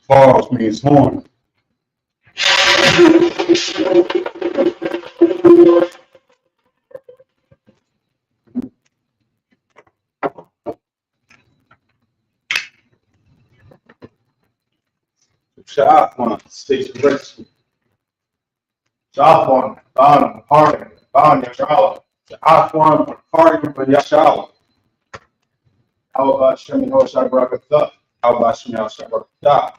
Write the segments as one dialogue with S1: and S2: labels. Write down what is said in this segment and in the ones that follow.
S1: Falls means horn. Sha'afwan, station rescue. Sha'afwan, Baan, Harlem, Baan, Yashala. Sha'afwan, Harlem, Yashala. How about Shemi Hoshabrakatha? How about Shemi Hoshabrakatha?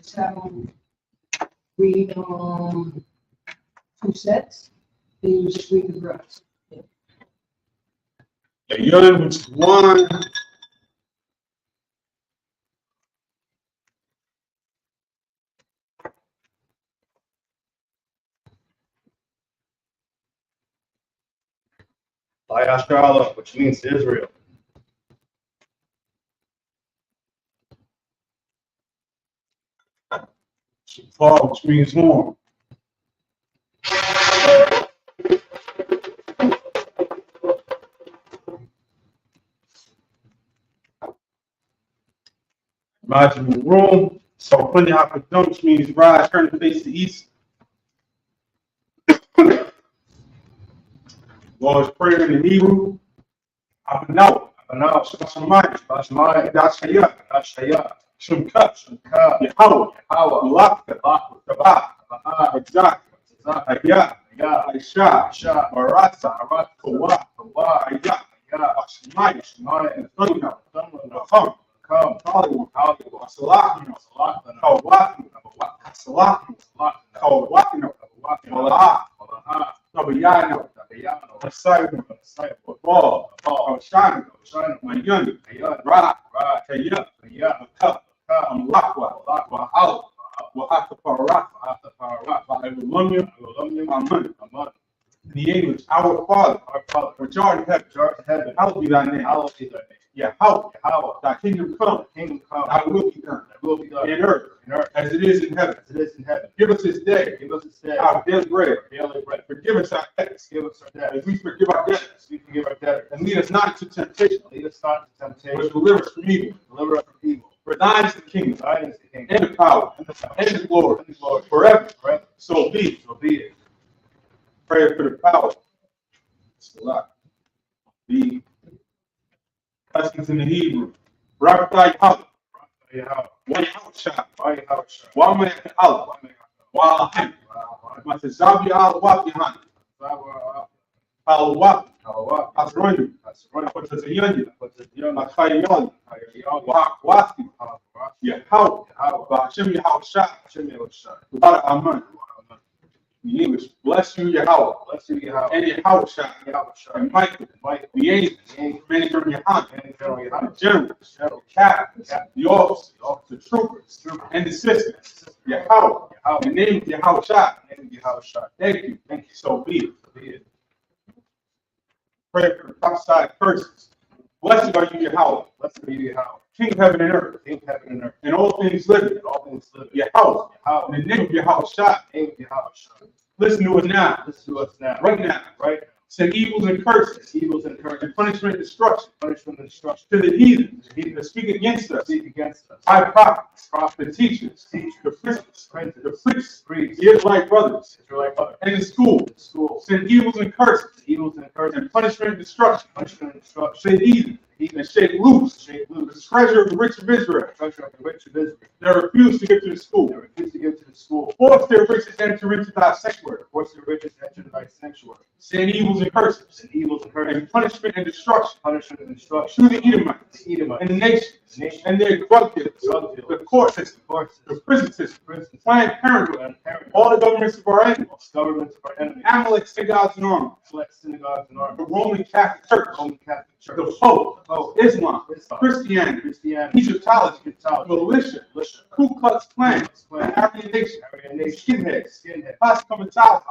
S2: So read 2 sets, then you just read the rest.
S1: The young was one. Yashala, which means Israel. Shafar, which means horn. Imagine the room. So plenty of which means rise, turn to face the east. Lord's Prayer in the Hebrew. Abanau, Shashamai, Dashaya, Shumka, Yahweh, Malaka, Kabah, Ajak, Ayah, Aisha, Marasa, Kawa, Ayah, Ashmai, and Thunder, Come, Hollywood, Salah, in the English, our Father, which art in heaven, hallowed be thy name. Yahweh, thy kingdom come, thy will be done, in earth, as it is in heaven. Give us this day, our daily bread. Forgive us our debts, as we forgive our debtors. And lead us not into temptation, but deliver us from evil. For thine is the kingdom, and the power, and the glory, forever. So be it. Pray for the power. The lessons in the Hebrew. Rabbi Yahweh. Wama Allah. Wa'ahim. Matazabi al-Wakihan. Al-Waki. Asroinu. Patazayani. Matayani. Wa'akwati. Yahweh. Ba'ashem Yahweh. Wa'ala Aman. In English, bless you, Yahweh. And Yahweh Shah. And Michael. The angels. Many from Yahweh. The generals. The captains. The officers. The troopers. And the sisters. Yahweh. In the name of Yahweh Shah. Thank you. So be it. Pray for the prophesied curses. Blessed are you, Yahweh. King of heaven and earth. And all things living. Yahweh. In the name of Yahweh Shah. Listen to us now. Right now. Send evils and curses. And punishment and destruction. To the heathen. That speak against us. By prophets. The teachers. The priests. The priests. The Israelite brothers. And the schools. Send evils and curses. And punishment and destruction. To the heathen. And shake loose the treasure of the rich of Israel. They refuse to give to the school. Force their riches to enter into thy sanctuary. Send evils and curses. And punishment and destruction. To the Edomites. And the nations. And their drug dealers. The court system. The prison system. Planned Parenthood. All the governments of our enemies. Amalek, synagogues and armies. The Roman Catholic Church. The Pope. Islam. Christianity. Egyptology. Militia. Ku Klux Klan. Aryan Nation. Skinheads. Posse Comitatus.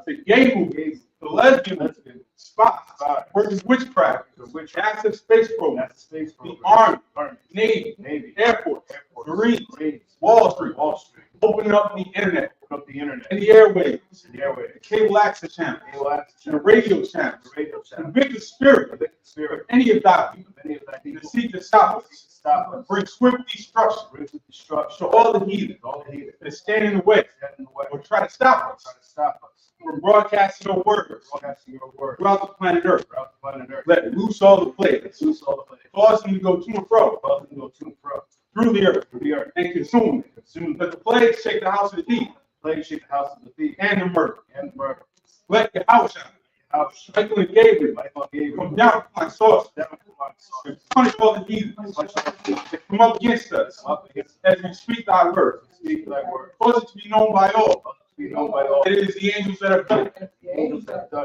S1: The gay movement. The lesbian spots, working witchcraft, active space program, the Army, Navy, Air Force, Marines, Wall Street, opening up the internet, and the airwaves, the cable access channel, the radio channel, the wicked spirit, any of that, to seek to stop us, bring swift destruction to all the heathens that stand in the way or try to stop us from broadcasting your words throughout the planet Earth. Let loose all the plagues, cause them to go to and fro through the earth, and consume it. Let the plagues shake the house of the thief, and the murder. Let your house shine. Michael and Gabriel come down like sauce and punish all the heathens that come up against us as we speak thy word. Cause it to be known by all. It is the angels that have done it.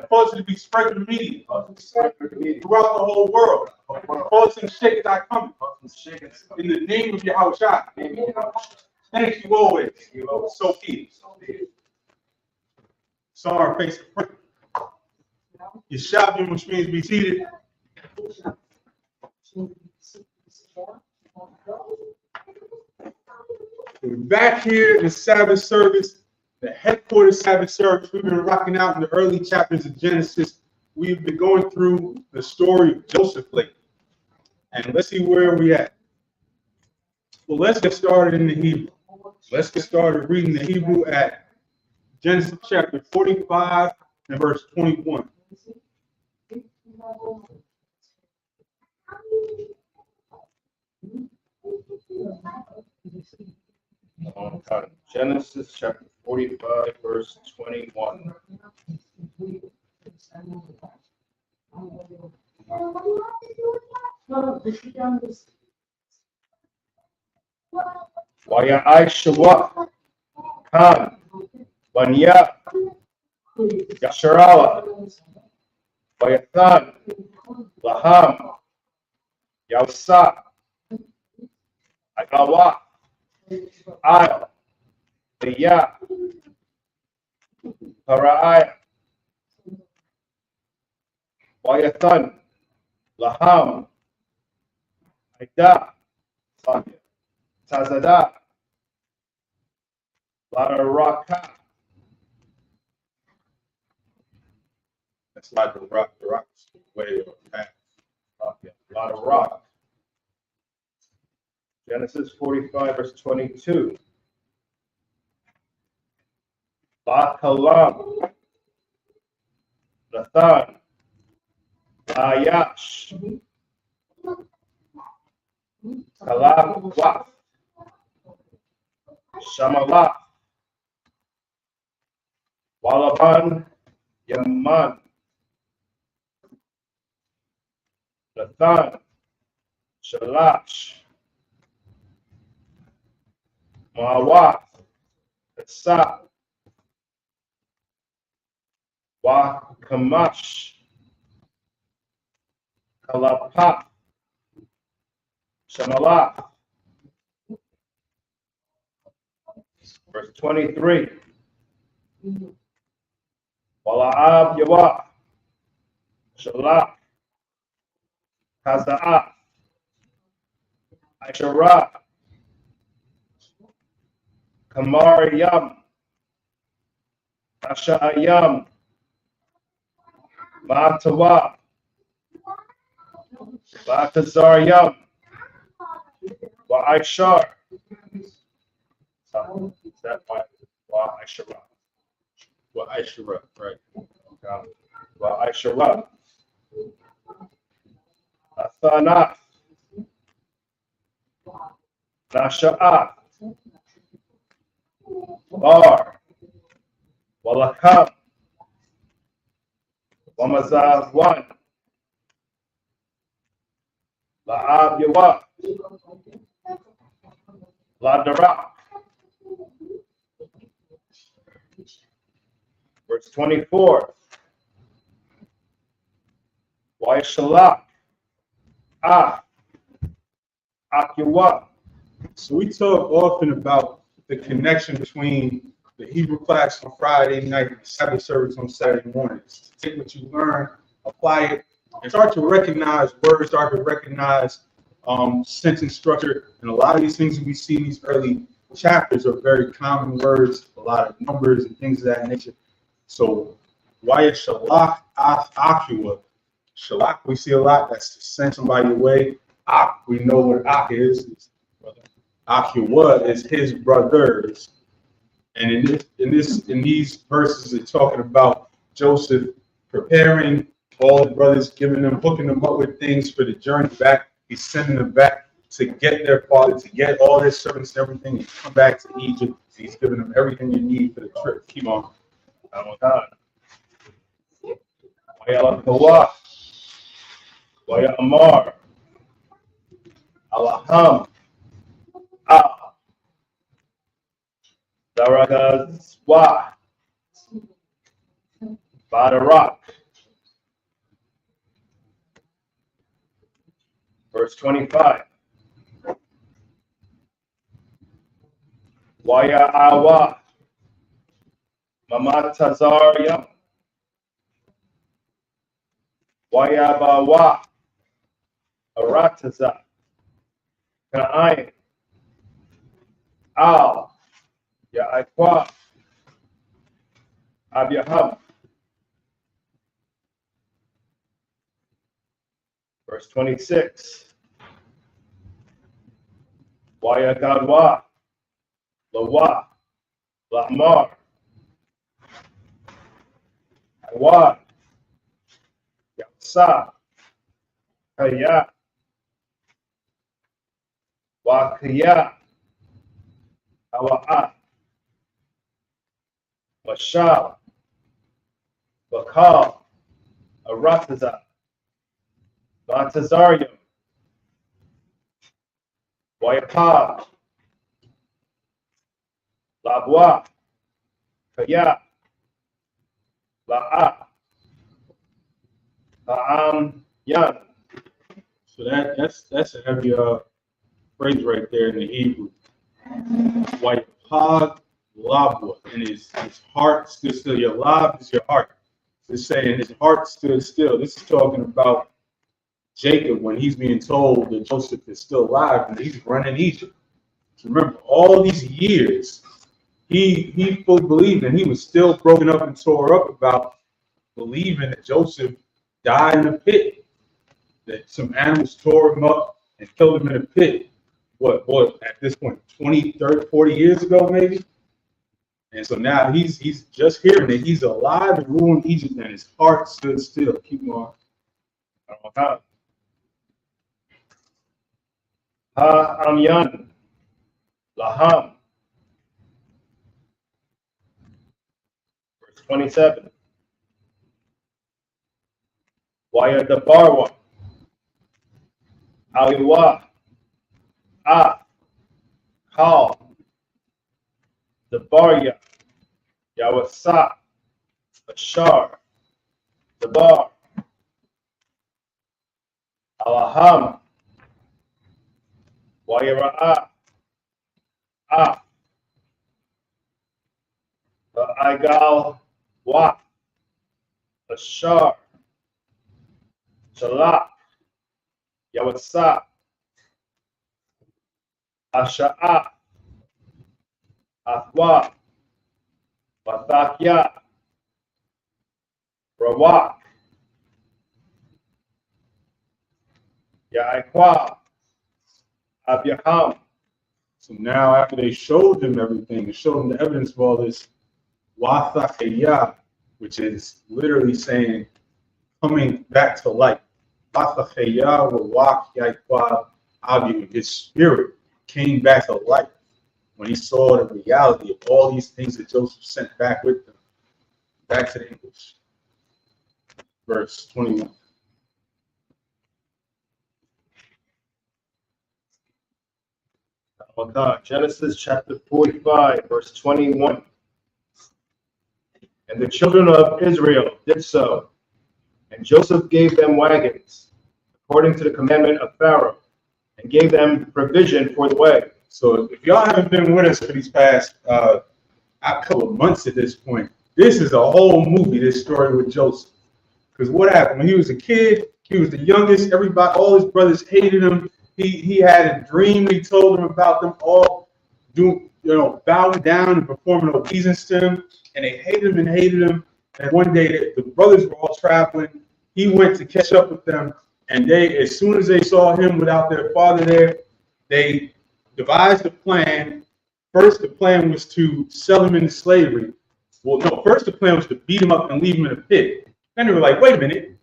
S1: Cause it to be spread to the media throughout the whole world. Cause them to shake it thy coming. In the name of Yahushua. Thank you always. So peace. Sorry, face of prayer. You shout, which means be seated. We're back here in the Sabbath service, the headquarters Sabbath service. We've been rocking out in the early chapters of Genesis. We've been going through the story of Joseph lately. And let's see where we at. Well, let's get started in the Hebrew. Let's get started reading the Hebrew at Genesis chapter 45 and verse 21.
S3: Genesis chapter 45, verse 21. Waya'ai Khan, Wanya, Yasharala, Wayathan, Laham, Yausa, Agawa, Al, Liya, Para'aya, Wayathan, Laham, Aida, Tazada, Laraka.
S1: That's like the rock's way of path.
S3: A lot of rock. Genesis 45, verse 22. Bakalam, Nathan, Ayash, Kalam, Waf, Shamalah, Walaban, Yaman, Nathan, Shalash, Mawat, Asa, Wakamash, Kalapa, Shamalah. Verse 23. Wala'ab Yawah, Shalach, Haza'ah, Aisharah, Kamar Yam, Asha Ayam, Ma'atawa, Ba'atazar Yam, Wa'aishar. Is that Wa'aishara?
S1: Wa'aishara, right?
S3: Wa'aishara. Athana, Nasha'a, Bar, Walakam, Wamazahwan, La'ab Yawa, Ladarak. Verse 24. Waishalak, Akiwa.
S1: So we talk often about the connection between the Hebrew class on Friday night and the Sabbath service on Saturday mornings. Take what you learn, apply it, and start to recognize words, start to recognize sentence structure. And a lot of these things that we see in these early chapters are very common words, a lot of numbers and things of that nature. So, why shalach akua? Shalach, we see a lot. That's to send somebody away. Ak, we know what ak is. Akua is his brothers. And in these verses, it's talking about Joseph preparing all the brothers, giving them, hooking them up with things for the journey back. He's sending them back to get their father, to get all their servants and everything, and come back to Egypt. He's giving them everything they need for the trip. Keep on.
S3: Waya Kawah, Waya Amar, Alaham, Daragazwa, Badarak. Verse 25. Waya Awa, Mamatazariam, Waya Bawa, Arataza, Ka'ayin, Al, Ya'akwa, Abiaham. Verse 26. Waya Gadwa, Lawa, Lamar, Awa, Yasa, Kaya, Wakaya, Awa'a, Mashal, Bakal, Arataza, Batazarium, Wayapab, Labwa, Kaya, La'a, La'am, Yan.
S1: So that's a heavy phrase right there in the Hebrew. Wayapag labwa, and his heart stood still. Your lab is your heart. It's saying his heart stood still. This is talking about Jacob when he's being told that Joseph is still alive and he's running Egypt. So remember, all these years, he fully believed, and he was still broken up and tore up about believing that Joseph died in a pit, that some animals tore him up and killed him in a pit. What at this point, 20, 30, 40 years ago, maybe? And so now he's just hearing that he's alive and ruling Egypt, and his heart stood still. Keep on.
S3: Amyan, Laham. Verse 27. Waya Dabarwa, Aliwa, Kal, Dabarya, Yawasa, Ashar, Dabar, Alaham, Wayara'a, Aigal, Wa, Ashar, Shalak, Yawasa, Asha'a, Athwa, Bathakya, Rawak, Ya'ikwa, Abiaham.
S1: So now, after they showed him everything and showed him the evidence of all this, Wathakaya, which is literally saying coming back to life. Wathakaya will walk Yaikwa Abihu. His spirit came back to life when he saw the reality of all these things that Joseph sent back with them. Back to the English. Verse 21.
S3: Genesis chapter 45, verse 21. And the children of Israel did so, and Joseph gave them wagons, according to the commandment of Pharaoh, and gave them provision for the way.
S1: So if y'all haven't been with us for these past a couple of months at this point. This is a whole movie, this story with Joseph. Because what happened when he was a kid, he was the youngest. Everybody, all his brothers hated him. He had a dream. He told them about them all doing, bowing down and performing obeisance to him, and they hated him. And one day, the brothers were all traveling. He went to catch up with them, and as soon as they saw him without their father there, they devised a plan. First, the plan was to sell him into slavery. Well, no, first the plan was to beat him up and leave him in a pit. Then they were like, wait a minute,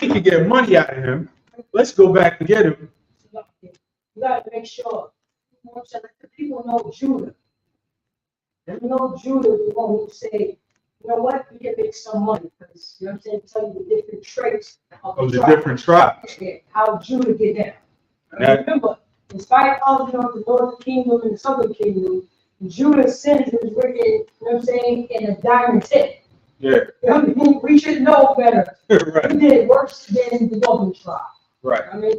S1: we could get money out of him. Let's go back and get him.
S2: You gotta make sure, the people know Judah. They know Judah is the one who say, you know what, we can make some money, because, you know what I'm saying, tell you the different traits of the
S1: different tribes.
S2: How Judah get down.
S1: And
S2: Remember, in spite of, the northern kingdom and the southern kingdom, Judah sins is written, you know what I'm saying, in a diamond tip.
S1: Yeah.
S2: You know what I mean? We should know better.
S1: Right.
S2: We did worse than the northern tribe.
S1: Right.
S2: I mean,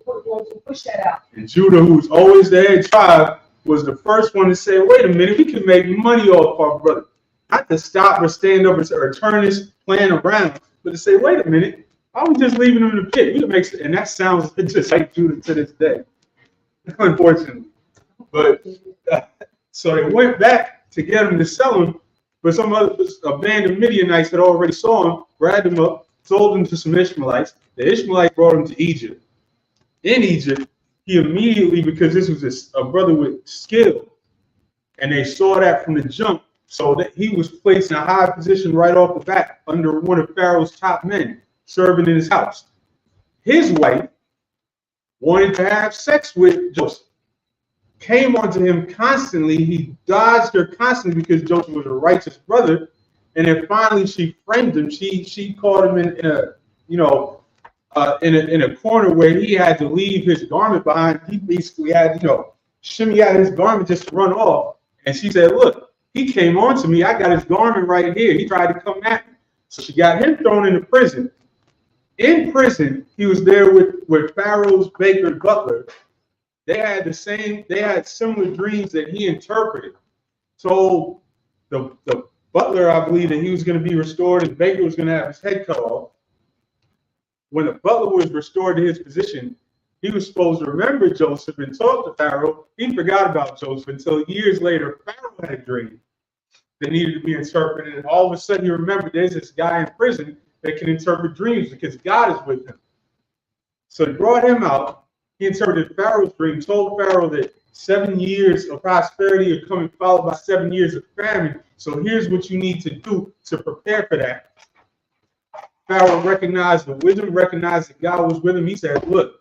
S2: push that out.
S1: And Judah, who was always the head tribe, was the first one to say, wait a minute, we can make money off our brother. Not to stop or stand up or turn this plan around, but to say, wait a minute, why are we just leaving him in the pit? We can make, and that sounds just like Judah to this day, unfortunately. But so they went back to get him to sell him, but some other a band of Midianites that already saw him, grabbed him up, sold him to some Ishmaelites. The Ishmaelites brought him to Egypt. In Egypt, he immediately, because this was a brother with skill, and they saw that from the jump, so that he was placed in a high position right off the bat under one of Pharaoh's top men, serving in his house. His wife wanted to have sex with Joseph. Came onto him constantly. He dodged her constantly because Joseph was a righteous brother. And then finally she framed him. She caught him in a corner where he had to leave his garment behind. He basically had shimmy out his garment just to run off. And she said, look, he came on to me. I got his garment right here. He tried to come at me. So she got him thrown into prison. In prison, he was there with Pharaoh's baker butler. They had similar dreams that he interpreted. So the butler, I believe, that he was going to be restored, and baker was going to have his head cut off. When the butler was restored to his position, he was supposed to remember Joseph and talk to Pharaoh. He forgot about Joseph until years later, Pharaoh had a dream that needed to be interpreted. And all of a sudden, he remembered there's this guy in prison that can interpret dreams because God is with him. So they brought him out. He interpreted Pharaoh's dream, told Pharaoh that 7 years of prosperity are coming, followed by 7 years of famine. So here's what you need to do to prepare for that. Pharaoh recognized the wisdom, recognized that God was with him. He said, look,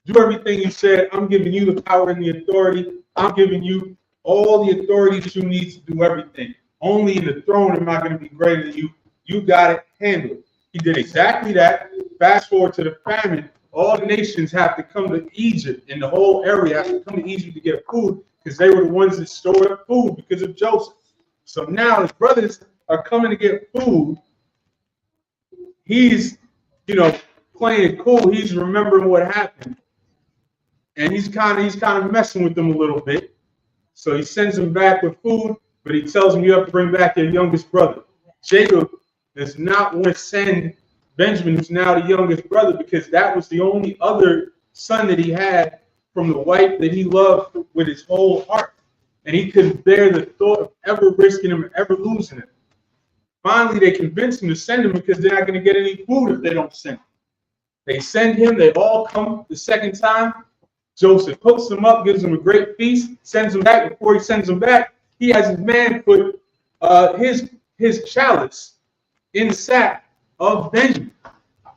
S1: do everything you said. I'm giving you the power and the authority. I'm giving you all the authority that you need to do everything. Only in the throne am I going to be greater than you. You got it, handle it. He did exactly that. Fast forward to the famine. All the nations have to come to Egypt, and the whole area has to come to Egypt to get food because they were the ones that stored up food because of Joseph. So now his brothers are coming to get food. He's, playing it cool. He's remembering what happened, and he's kind of messing with them a little bit. So he sends them back with food, but he tells them you have to bring back your youngest brother. Jacob does not want to send Benjamin, who's now the youngest brother, because that was the only other son that he had from the wife that he loved with his whole heart. And he couldn't bear the thought of ever risking him or ever losing him. Finally, they convince him to send him because they're not going to get any food if they don't send him. They send him. They all come the second time. Joseph hooks them up, gives them a great feast, sends them back. Before he sends them back, he has his man put his chalice in the sack of Benjamin,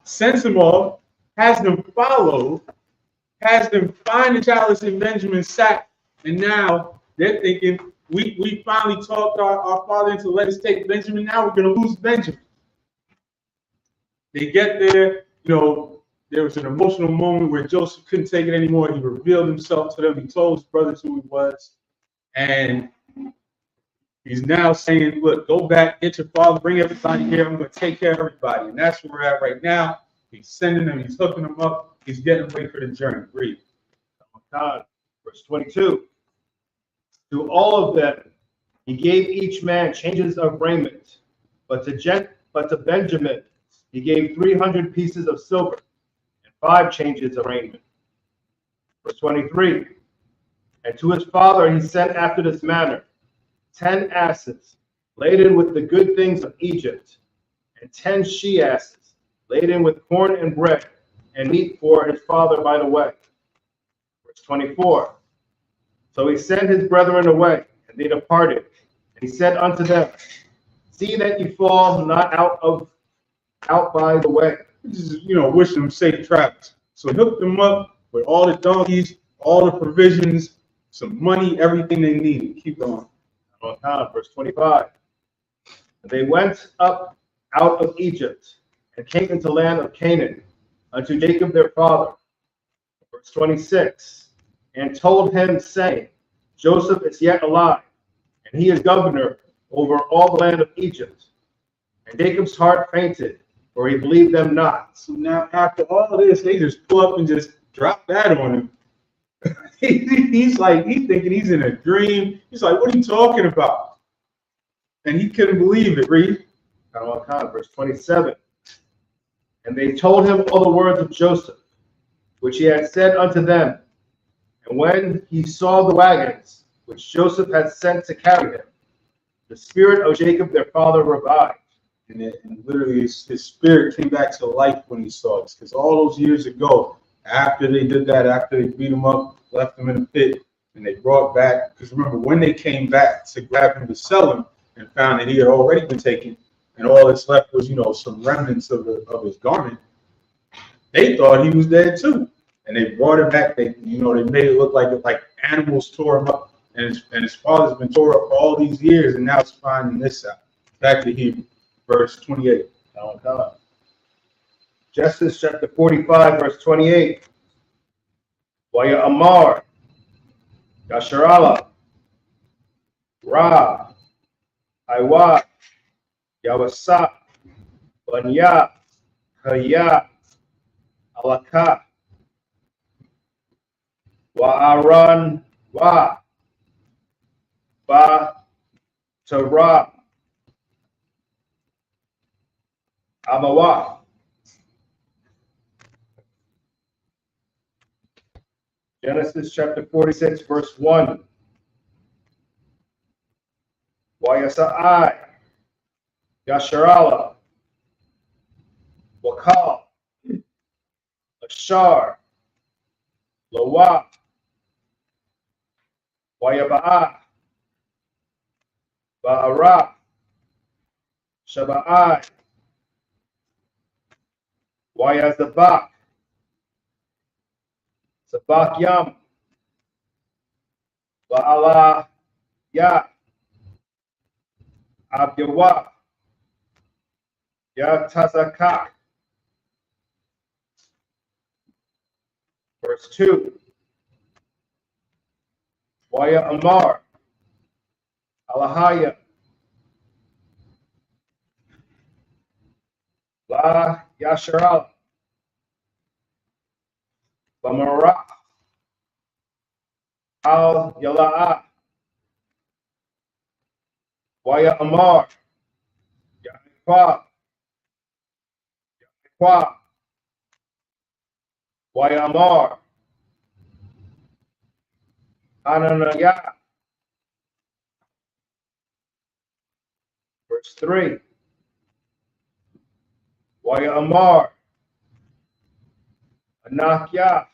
S1: sends them off, has them follow, has them find the chalice in Benjamin's sack, and now they're thinking, we finally talked our father into let us take Benjamin, now we're going to lose Benjamin. They get there, there was an emotional moment where Joseph couldn't take it anymore. He revealed himself to them. He told his brothers who he was, and he's now saying, look, go back, get your father, bring everybody here. I'm going to take care of everybody. And that's where we're at right now. He's sending them, he's hooking them up, he's getting ready for the journey. Read.
S3: God, verse 22. To all of them, He gave each man changes of raiment, but to Benjamin he gave 300 pieces of silver and 5 changes of raiment. Verse 23. And to his father he sent after this manner 10 asses laden with the good things of Egypt, and 10 she-asses laden with corn and bread and meat for his father by the way. Verse 24. So he sent his brethren away, and they departed. And he said unto them, see that ye fall not out by the way.
S1: Just, wish them safe travels. So he hooked them up with all the donkeys, all the provisions, some money, everything they needed. Keep going.
S3: Verse 25. And they went up out of Egypt and came into the land of Canaan unto Jacob their father. Verse 26. And told him, saying, Joseph is yet alive, and he is governor over all the land of Egypt. And Jacob's heart fainted, for he believed them not.
S1: So now, after all this, they just pull up and just drop that on him. He's thinking he's in a dream. He's like, what are you talking about? And he couldn't believe it. Read.
S3: Verse 27. And they told him all the words of Joseph, which he had said unto them. And when he saw the wagons, which Joseph had sent to carry him, the spirit of Jacob their father revived.
S1: And literally his spirit came back to life when he saw this. Because all those years ago, after they did that, after they beat him up, left him in the pit, and they brought back, because remember, when they came back to grab him to sell him and found that he had already been taken, and all that's left was, some remnants of his garment, they thought he was dead too. And they brought him back. They made it look like animals tore him up. And his father's been tore up for all these years, and now it's finding this out. Back to Hebrew, verse 28.
S3: Genesis chapter 45, verse 28. Waya Amar, Yasharala, Ra, Iwa, Yawasa, Banya, Kaya, Alaka, Wa'aran, Wa, Ba, Tara, Amawa. Genesis chapter 46, verse 1. Wayasa'ai, Yasharala, Wakal, Ashar, Lawa, Wayaba'a, Ba'ara, Shaba'ai, Wayazabak, Sabak Yam, Ba'ala Ya, Abyawa, Ya Tazakak. Verse 2. Waya Amar, Alahaya, La Yasharal, Bamara, Al Yala'a, Waya Amar, Yaquab, Waya Amar, Ananaya. Verse 3. Waya Amar, Anakya,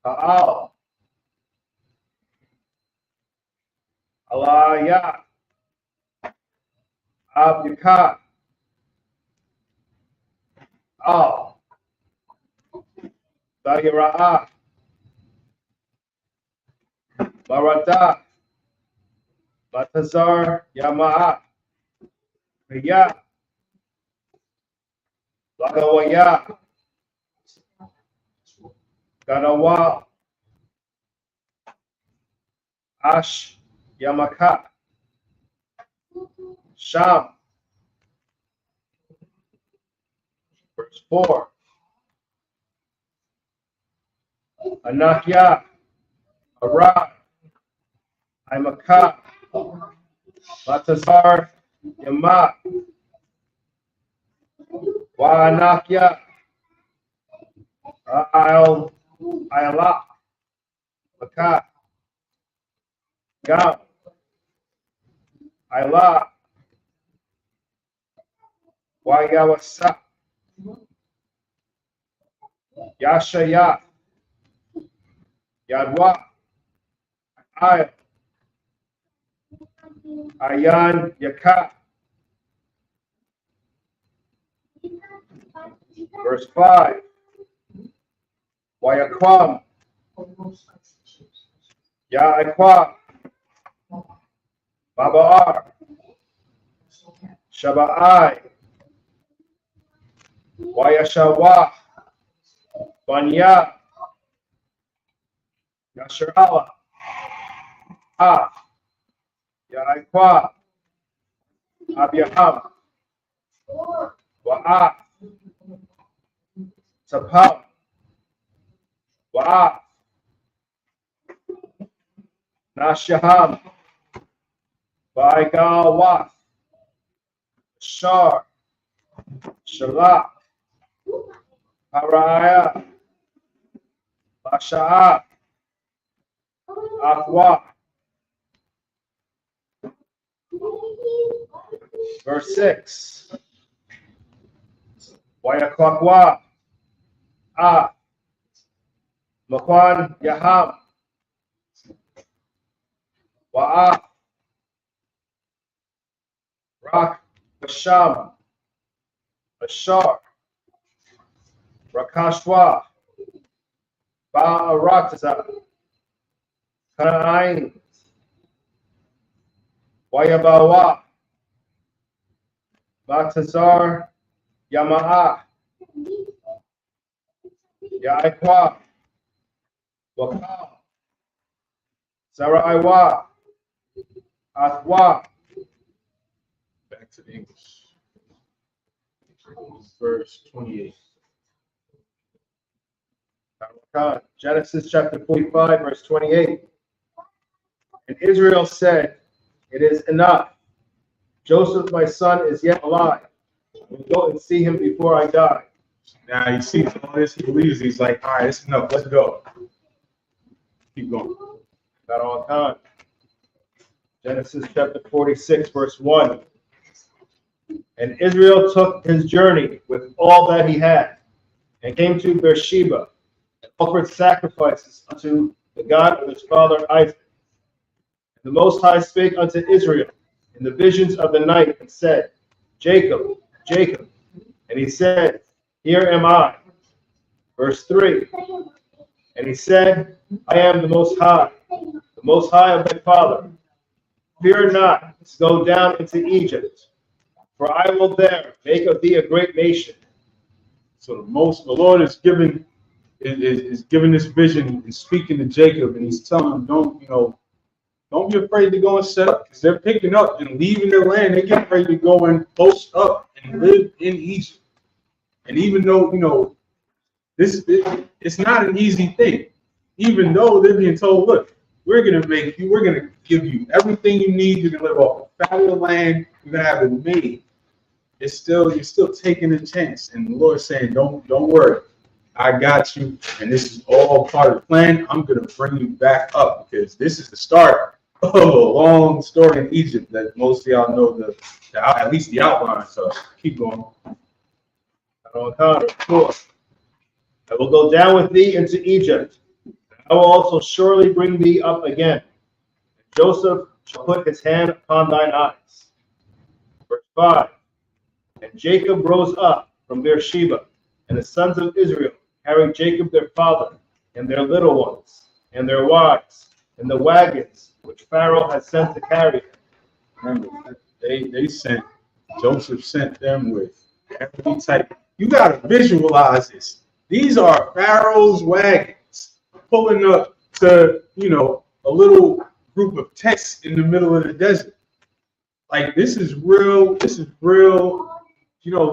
S3: Ha'al, Alaya, Abdika, Al, Dayira'a, Barata, Batazar, Yama'a, Riya, Lagawaya, Ganawa, Ash, Yamaka, Sham. Verse 4. Anakya, Arad, Imaka, Batazar Yama, Waanakya, Ayala, Makat, Gam, Ayla, Wayawasa, Yashaya, Yadwa, Ay, Ayan Yaka. Verse 5. Wayakwam, Yaakwam, Babaar, Shaba'ai, Wayashawa, Banya, Yasharala, Yaakwa, Abiaham, Wa'a, Tapam, Wa'a, Nashaham, Baigawa, Shar, Shalak, Haraya, Basha'a, Afwa. Verse 6. Wayakwakwa, Makwan Yaham, Wa'a, Rak Basham, Ashar, Rakashwa, Ba'aratza, Kana'ain, Wayabawa, Batazar Yama'a, Yaikwa, Wakal, Saraiwa, Athwa.
S1: Back to the English. Verse 28.
S3: Genesis chapter 45, verse 28. And Israel said, "It is enough. Joseph, my son, is yet alive. I will go and see him before I die."
S1: Now he sees all this, he believes, he's like, all right, it's enough, let's go. Keep going.
S3: Got on time. Genesis chapter 46, verse 1. And Israel took his journey with all that he had, and came to Beersheba, and offered sacrifices unto the God of his father Isaac. And the Most High spake unto Israel in the visions of the night, and said, Jacob, Jacob. And he said, Here am I. Verse 3. And he said, I am the Most High of thy father. Fear not to go down into Egypt, for I will there make of thee a great nation.
S1: So the Lord is giving this vision and speaking to Jacob, and he's telling him, don't be afraid to go and set up, because they're picking up and leaving their land. They're getting ready to go and post up and live in Egypt. And even though, it's not an easy thing, even though they're being told, look, we're going to give you everything you need. You're going to live off the fat of the land. You're going to have it made. You're still taking a chance. And the Lord's saying, don't worry. I got you. And this is all part of the plan. I'm going to bring you back up, because this is the start of a long story in Egypt that most of y'all know at least the outline. So keep going.
S3: I will go down with thee into Egypt. I will also surely bring thee up again. And Joseph shall put his hand upon thine eyes. Verse 5. And Jacob rose up from Beersheba, and the sons of Israel carried Jacob their father, and their little ones, and their wives, and the wagons which Pharaoh had sent to carry them.
S1: Remember, Joseph sent them with every type. You got to visualize this. These are Pharaoh's wagons pulling up to, a little group of tents in the middle of the desert. Like, this is real.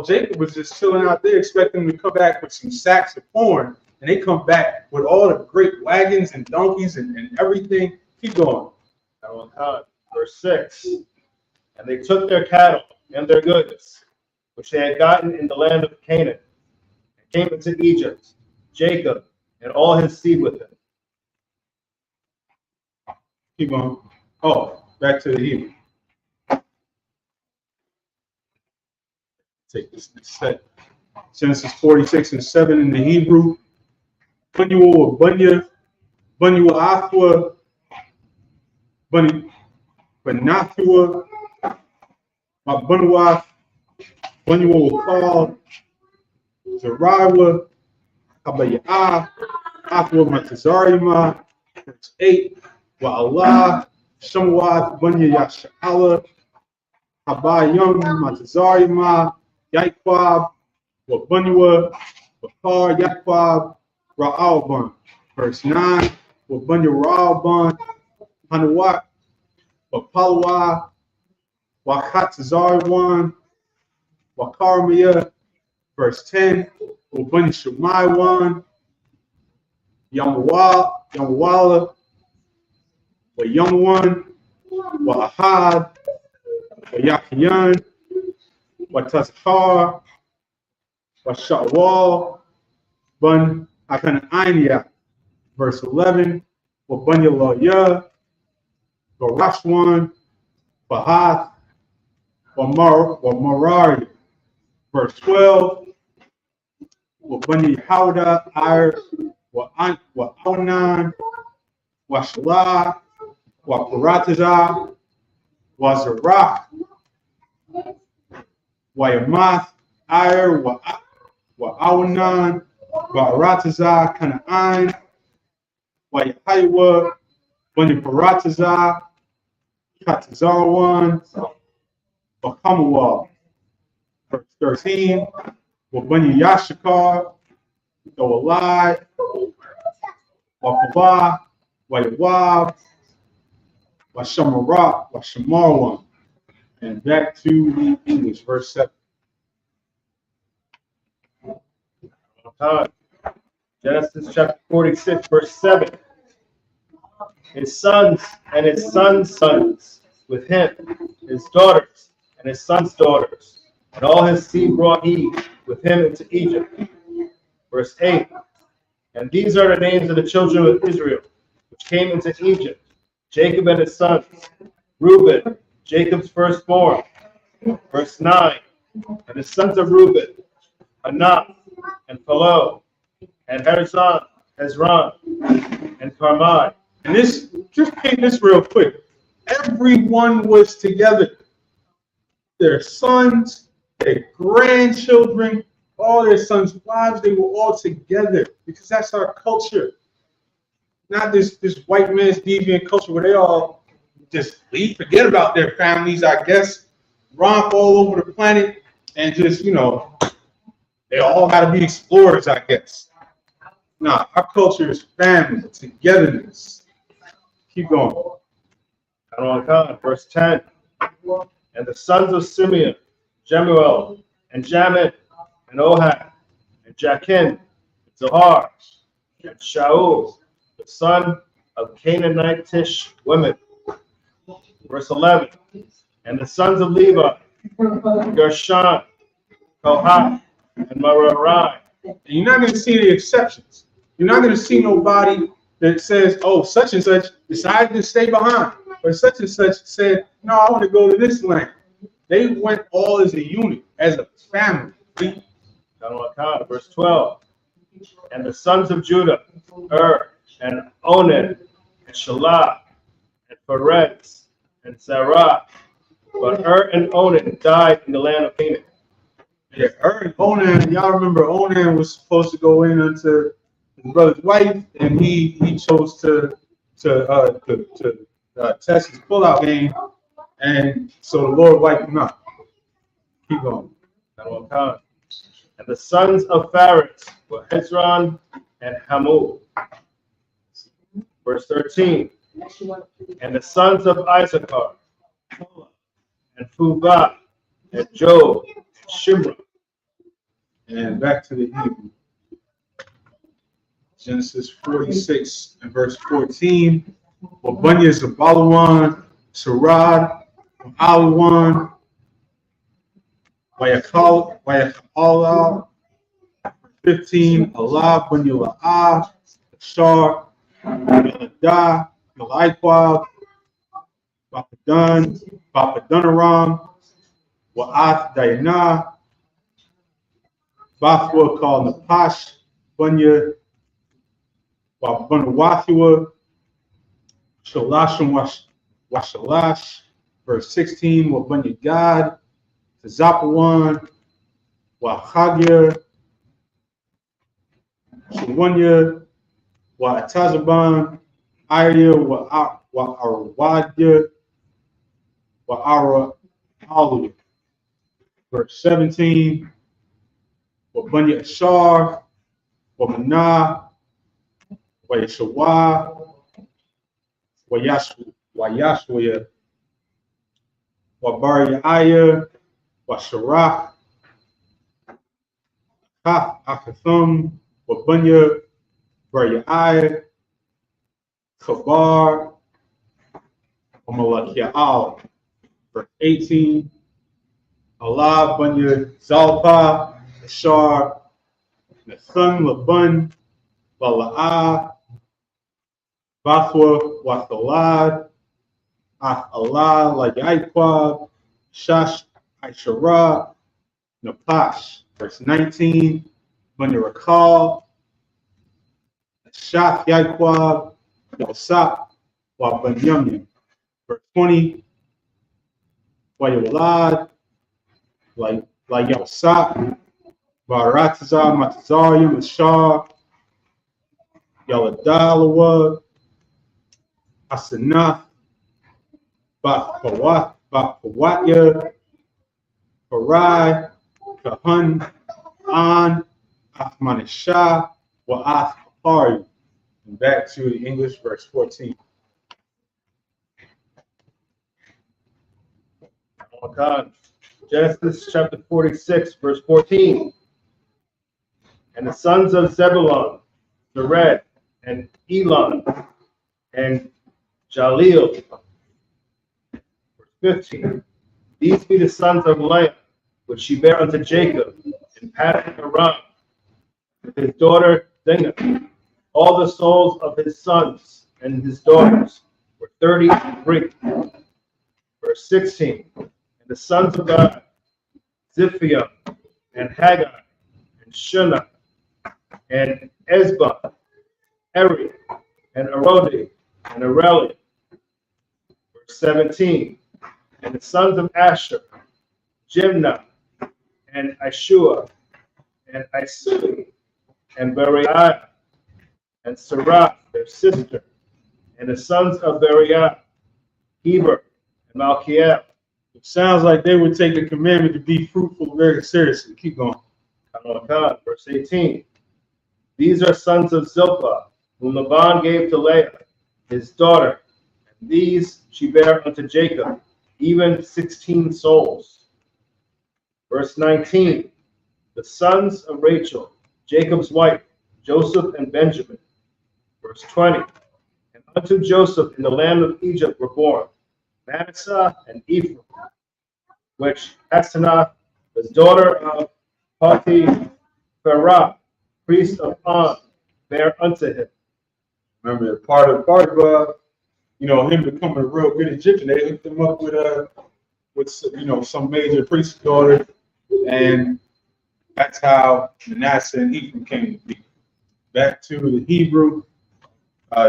S1: Jacob was just chilling out there expecting them to come back with some sacks of corn, and they come back with all the great wagons and donkeys and everything. Keep going.
S3: Verse 6. And they took their cattle and their goods, which they had gotten in the land of Canaan, and came into Egypt, Jacob and all his seed with him.
S1: Keep going. Oh, back to the Hebrew. Take this set. Genesis 46:7 in the Hebrew. Bunyua Bunya, Bunyua Afua, Benathua, Bunua, Bunyua Wakal, Zariwa, Abayah, Afua Matazarima, verse 8, Wa Allah, Shamwat, Bunya Yasha'ala, Habayim, Matazarima, Yaikwab, Wa Bunyua, Bakar, Yakwab, Ra'alban, verse 9, Wa Bunya Ra'alban, Hanawak, Wapalawa, Wakatazarwan, Wakarmia, verse 10, Wabuni Shumaiwan, Yamawala, Wayamwan, Wahad, Wayakiyan, Watazhar, Washawal, Bun Akanainia, verse 11, Wabunya Lawya, Barashwan, Bahath, Marari, verse 12, Wabani Hauda, Ir, Wa'onan, Washalah, Waparataza, Wazarach, Wayamath, Ir, Wa'onan, Wa'arataza, Kana'an, Wayahaiwa, Bani Parataza, Katazarwan, Bakamawal, verse 13, Wabani Yashakar, Doalai, Wapaba, Wayawab, Washamara, Washamarwan. And back to the English, verse 7.
S3: Genesis chapter 46, verse 7. His sons and his sons' sons with him, his daughters and his sons' daughters, and all his seed brought he with him into Egypt. Verse 8. And these are the names of the children of Israel, which came into Egypt, Jacob and his sons, Reuben, Jacob's firstborn. Verse 9. And the sons of Reuben, Anak, and Phalo, and Hezron, and Carmi.
S1: And this, just paint this real quick. Everyone was together. Their sons, their grandchildren, all their sons' wives, they were all together because that's our culture. Not this white man's deviant culture where they all just forget about their families, I guess, romp all over the planet and just, they all got to be explorers, I guess. Nah, our culture is family, togetherness. Keep going.
S3: Verse 10. And the sons of Simeon, Jemuel, and Jamin, and Ohad, and Jachin, and Zohar, and Shaul, the son of Canaanitish women. Verse 11. And the sons of Levi, Gershon, Kohath, and Merari.
S1: And you're not going to see the exceptions. You're not going to see nobody that says, oh, such and such decided to stay behind. Or such and such said, no, I want to go to this land. They went all as a unit, as a family.
S3: Verse 12. And the sons of Judah, and Onan, and Shelah, and Perez, and Zerah. But and Onan died in the land of Canaan.
S1: Yeah, and Onan, y'all remember Onan was supposed to go in unto his brother's wife, and he chose to test his pullout game, and so the Lord wiped him out. Keep going.
S3: And the sons of Phares were Hezron and Hamul. Verse 13. And the sons of Issachar, and Phubah, and Job, and Shimra.
S1: And back to the Hebrew. Genesis 46 and verse 14. Wabunya Zabalawan, Sarad, Alwan, Wayakala, 15, Allah, Bunyula, Shar, Yalada, Yalaikwa, Bapadan, Bapadanaram, Wa'ath Dayana, Bathwa called Napash, Bunya, Wabunawathua, Shalashim Washalash, verse 16, Wabunya God, Zapawan, Wahagya, Shawanya, Wa'atazaban, Aya, Wa'arawadya, Wa'ara Alu. Verse 17, Wabunya Ashar, Wamana, Wayashawa, Wayashwaya, Wabariaya, Washarach, Akathum, Wabunya, Bariaya, Kabar, Amalakia'al. Verse 18, Allah, Bunya, Zalpa, Ashar, Nathan, Laban, Bala'ah, Bathwa, Wathalad, Allah, Layaikwa, Shash, Aishara, Napash. Verse 19, Bunya Rakal, Shaf Yaikwa, Yosap, Wabanyamya. Verse 20, Wayolad, Yosap, Barataza, Matazarium, Ashar, Yaladalawa, Asanath, Bapawatya, Parai, Kahun, An, Athmanishah, Wa'ath Kapari. And back to the English, verse 14.
S3: Oh God. Genesis chapter 46, verse 14. And the sons of Zebulun, Sered, and Elon, and Jaleel. Verse 15. These be the sons of Leah, which she bare unto Jacob, in Paddan Aram, with his daughter Dinah. All the souls of his sons and his daughters were 33. Verse 16. And the sons of God, Ziphiah, and Haggai, and Shunah, and Ezbah, Eri, and Arodi, and Areli. Verse 17. And the sons of Asher, Jimnah, and Ishua, and Isui, and Beriah, and Sarah, their sister, and the sons of Beriah, Heber, and Malchiel.
S1: It sounds like they would take the commandment to be fruitful very seriously. Keep going.
S3: Verse 18. These are sons of Zilpah, whom Laban gave to Leah, his daughter, and these she bare unto Jacob, even 16 souls. Verse 19. The sons of Rachel, Jacob's wife, Joseph and Benjamin. Verse 20. And unto Joseph in the land of Egypt were born Manasseh and Ephraim, which Asenath, the daughter of Potipharah, priest of On, bare unto him.
S1: Remember, part of him becoming a real good Egyptian, they hooked him up with some major priest's daughter, and that's how Manasseh and Ephraim came to be. Back to the Hebrew,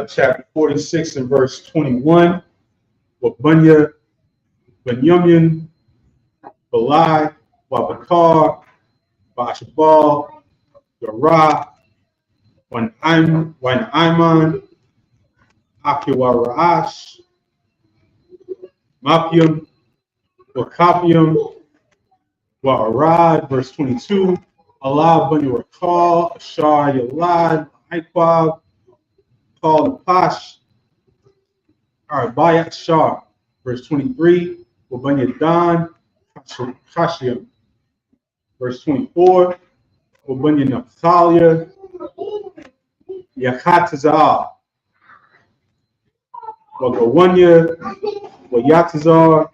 S1: chapter 46 and verse 21. Wabunya, Benyamin, Balai, Wabakar, Bashabal, Yara, Wanaiman, Akiwaraash, Mapium, Wakapium, Wa'arad, verse 22. Allah, Bunya Rakal, Ashar, Yalad, Aikwab, called Pash, Bayat Shar, verse 23. Wabunya Dan, Kashiam, verse 24. Wabunya Naphthalia, Yakatazah, Wagawanya, Wayatazar,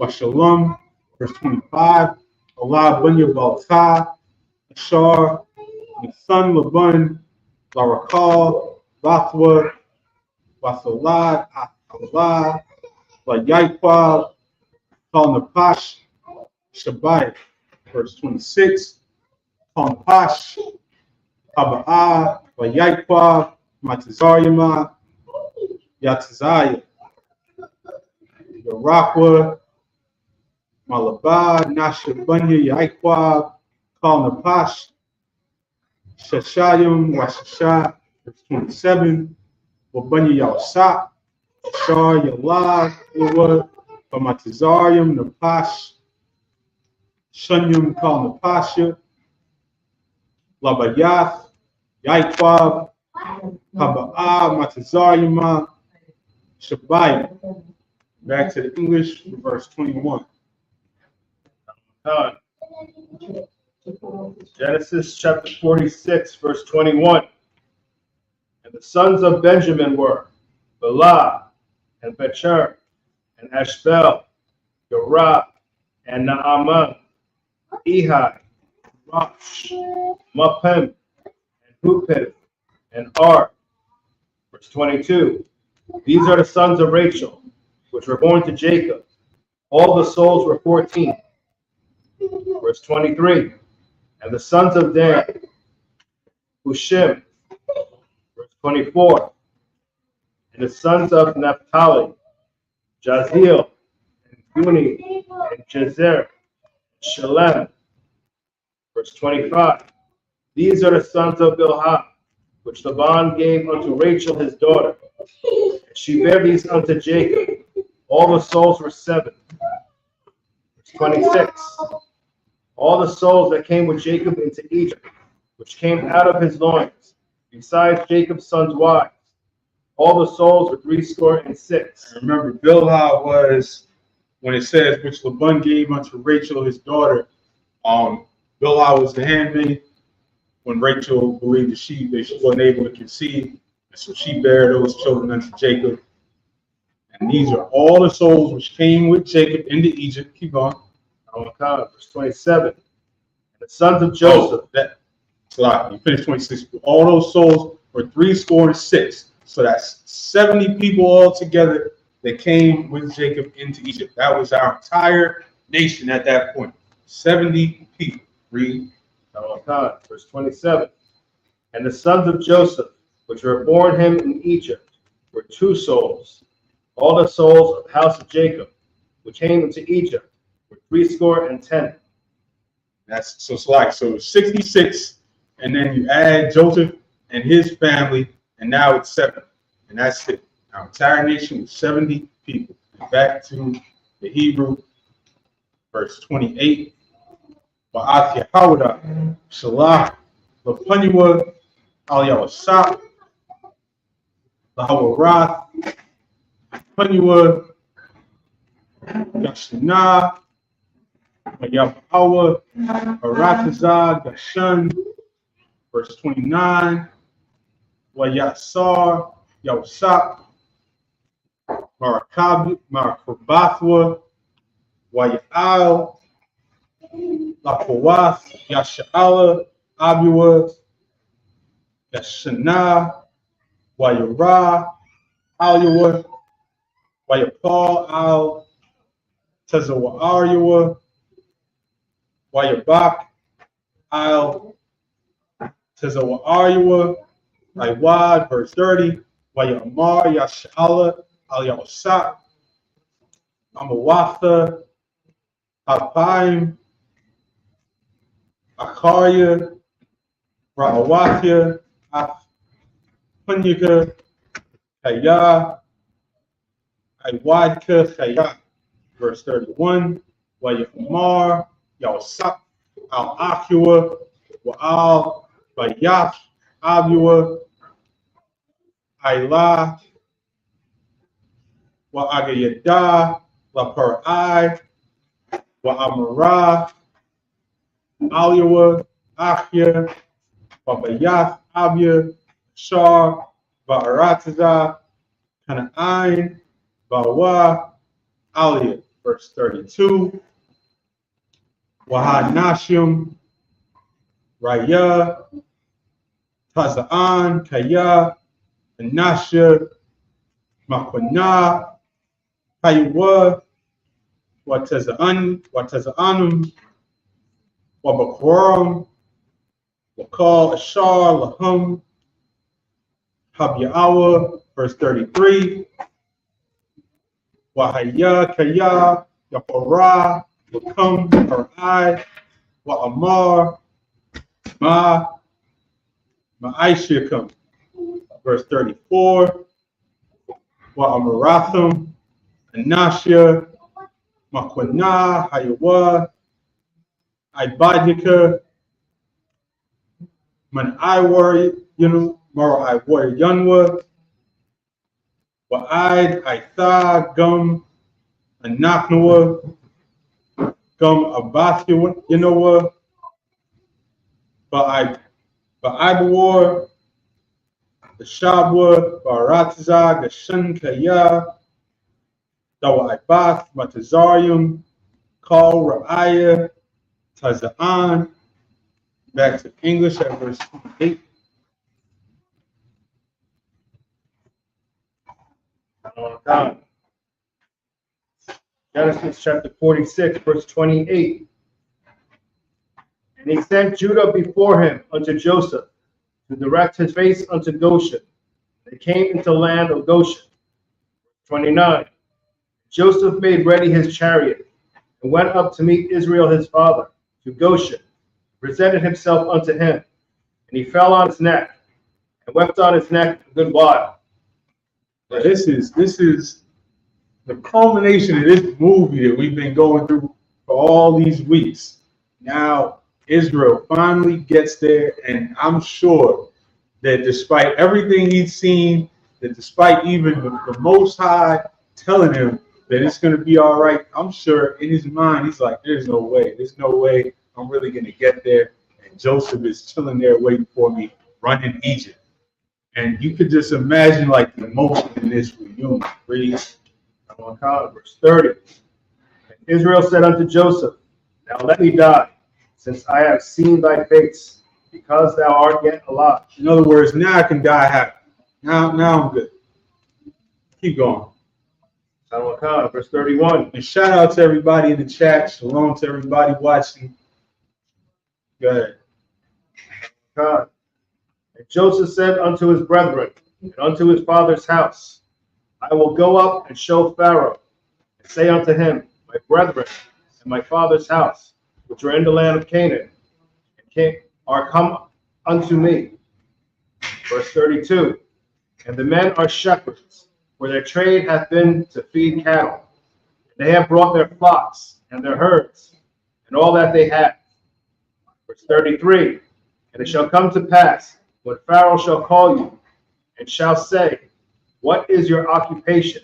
S1: Washalom, verse 25, Allah Bunya Balta, Ashar, the son Laban, Larakal, Bathwa, Wasalad, Allah, Layaikwa, Napash, Shabbat, verse 26, Napash, Haba'ah, Layaikwa, Matazarima, Yatazaya, Yarakwa, Malabad, Nashabunya, Yaikwa, Napash, Shashayim, Washasha, verse 27, Wabanya Yawsa, Shar Yalad, Uwa, Bamatazarium, Napash, Shunyum, Napasha, Labayath, Yaikwab, Haba'ah, Matazarima, Shabbat. Back to the English, verse 21.
S3: Genesis chapter 46, verse 21. And the sons of Benjamin were Bela, and Becher, and Ashbel, Yorah, and Naaman, Ehi, Rosh, Mapim, and Hupim, and Ar. Verse 22. These are the sons of Rachel, which were born to Jacob. All the souls were 14. Verse 23. And the sons of Dan, Hushim. Verse 24. And the sons of Naphtali, Jaziel, and Guni, and Jezer, Shalem. Verse 25. These are the sons of Bilhah, which Laban gave unto Rachel his daughter. And she bare these unto Jacob. All the souls were 7. Verse 26. All the souls that came with Jacob into Egypt, which came out of his loins, besides Jacob's sons' wives, all the souls were 66.
S1: Remember, Bilhah was, when it says, which Laban gave unto Rachel his daughter, Bilhah was the handmaid. When Rachel believed that she wasn't able to conceive, and so she bare those children unto Jacob. And these are all the souls which came with Jacob into Egypt. Keep going.
S3: Verse 27. And the sons of Joseph.
S1: You finished 26. All those souls were 66. So that's 70 people altogether that came with Jacob into Egypt. That was our entire nation at that point. 70 people. Read.
S3: Verse 27. And the sons of Joseph, which were born him in Egypt, were 2 souls. All the souls of the house of Jacob, which came into Egypt, were 10.
S1: That's so 66, and then you add Joseph and his family, and now it's 7, and that's it. Our entire nation was 70 people. Back to the Hebrew, verse 28. Ba'ath Yahawada, Shalach, Lapunywa, Al Yawasap, Lahawarath, Punywa, Gashna, Yabawa, Aratazah, Gashan, verse 29, Wayasar, Yawasap, Marakabathwa, Wayal, Lapawath, Yasha'ala, Abiwa, Yashana, Wayara, Aliwa, Wayapal, Al, Tazawariwa, Wayabak, Al, Tazawariwa, Iwad, verse 30, Wayamar, Yasha'ala, Al Yawasap, Amawatha, Hapaim, Akarya, Ra'awathya, Punyaka, Kaya, Iwadka, Kaya, verse 31, Wayamar, Yawasap, Al Akua, Wa'al, Bayath, Abua, Ailah, Wa'agayada, Laparai, Wa'amara, Aliwa, Achya, Babayath, Abia, Shar, Ba'arataza, Kana'ain, Bawa, Aliyah, verse 32. Wahanashim, Raya, Tazaan, Kaya, Anasha, Makwana, Kaiwa, Watazaanum, Wabakwaram, Wakal, Ashar, Lahum, Habyawa, verse 33. Wahaya, Kaya, Yapora, Wakam, Harai, Wa'amar, Ma'aishikam, verse 34. Wa'amaratham, Anashia, Makwana, Hayawa, Ibadika, Man Iwar, Mara Iwar Yanwa, Wa'id, Itha, Gum, Anaknawa, Gum Abathia, Ba'ibawar, the Shabwa, Baratza, Gashan Kaya, Dawa Ibath, Matazarium, Kal Ra'aya, Tazaan. Back to English at verse 8.
S3: Genesis chapter 46, verse 28. And he sent Judah before him unto Joseph to direct his face unto Goshen. They came into the land of Goshen. 29. Joseph made ready his chariot and went up to meet Israel his father to Goshen, presented himself unto him, and he fell on his neck and wept on his neck a good while.
S1: This is the culmination of this movie that we've been going through for all these weeks. Now Israel finally gets there, and I'm sure that despite everything he's seen, that despite even the Most High telling him that it's going to be all right, I'm sure in his mind he's like, there's no way I'm really going to get there. And Joseph is chilling there waiting for me, running Egypt. And you could just imagine like the emotion in this reunion. Read
S3: verse 30. And Israel said unto Joseph, now let me die, since I have seen thy face, because thou art yet alive.
S1: In other words, now I can die happy. Now I'm good. Keep going.
S3: Verse 31.
S1: And shout out to everybody in the chat. Shalom to everybody watching. Go ahead.
S3: And Joseph said unto his brethren and unto his father's house, I will go up and show Pharaoh, and say unto him, my brethren and my father's house, which are in the land of Canaan, are come unto me. Verse 32. And the men are shepherds, for their trade hath been to feed cattle. And they have brought their flocks and their herds, and all that they have. Verse 33. And it shall come to pass, when Pharaoh shall call you, and shall say, what is your occupation?